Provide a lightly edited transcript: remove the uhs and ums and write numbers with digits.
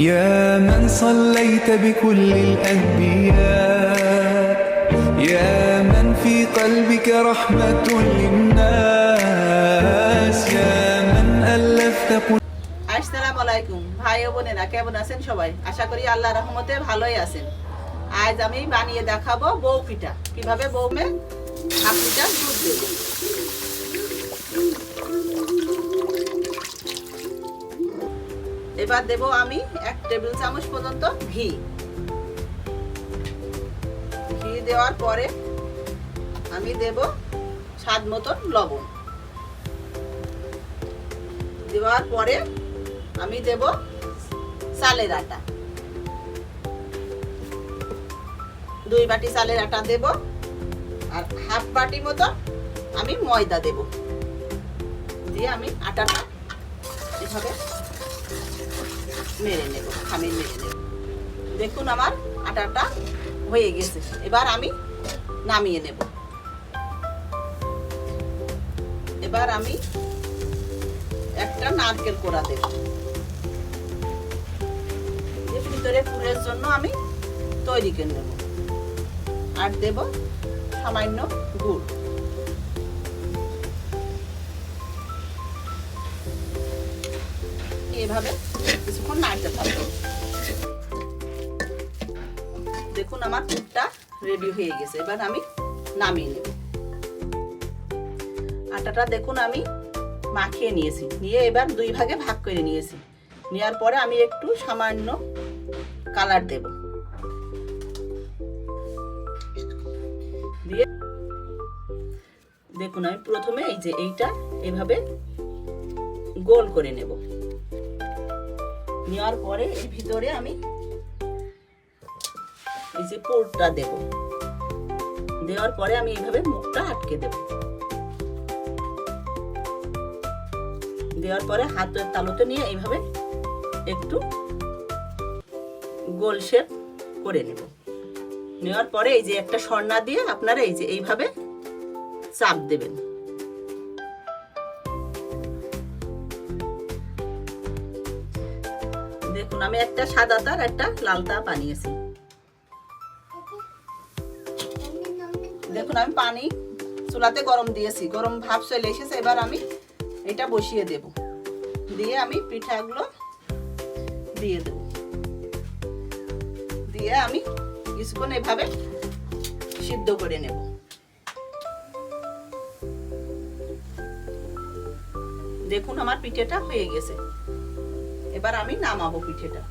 يا من صليت بكل الأنبياء يا من في قلبك رحمة للناس يا من ألفت আসসালামু আলাইকুম ভাই ও বোনেরা, কেমন আছেন সবাই? আশা করি আল্লাহর রহমতে ভালোই আছেন। আজ আমি বানিয়ে দেখাবো বউ পিঠা। কিভাবে বউমে হাফ লিটার দুধ দেব। এবার দেব আমি 1 টেবিল চামচ পর্যন্ত ঘি। ঘি দেওয়ার পরে আমি দেব স্বাদ মতন লবণ। দেওয়ার পরে আমি দেব চালের আটা, 2 বাটি চালের আটা দেব, আর হাফ বাটি মতো আমি ময়দা দেব। দিয়ে আমি আটাটা এভাবে মেরে নেব, খামির মেরে নেব। দেখুন আমার আটাটা হয়ে গেছে। এবার আমি নামিয়ে নেব। এবার আমি একটা নারকেল কোড়া দেব। ভিতরে পুরের জন্য আমি তৈরি করে নেব। আর দেব সামান্য গুড়। এভাবে কিছুক্ষণ নাড়তে থাকবো। দেখুন আমার পুরটা রেডি হয়ে গেছে। এবার আমি নামিয়ে নেব। আটাটা দেখুন আমি মাখিয়ে নিয়েছি। নিয়ে এবার 2 ভাগে ভাগ করে নিয়েছি। নেওয়ার পরে আমি একটু সামান্য কালার দেব। দিয়ে দেখুন আমি প্রথমে এই যে এইটা এভাবে গোল করে নেব। নেওয়ার পরে এর ভিতরে আমি এই যে পুরটা দেব। দেওয়ার পরে আমি এইভাবে মুখটা আটকে দেব। দেওয়ার পরে হাতের তালুতে নিয়ে এইভাবে একটু গোল শেপ করে নেব। নেওয়ার পরে এই যে একটা সরনা দিয়ে আপনারা এই যে এইভাবে চাপ দেবেন। দেখুন আমি একটা সাদা তার একটা লাল তার বানিয়েছি। দেখুন আমি পানি চুলাতে গরম দিয়েছি, গরম ভাপ চলে এসেছে। এবার আমি এটা বসিয়ে দেব। দিয়ে আমি পিঠাগুলো দিয়ে দেব। দিয়ে আমি কিছুক্ষণ এভাবে সিদ্ধ করে নেব। দেখুন আমার পিঠেটা হয়ে গেছে। এবার আমি নামাবো পিঠেটা।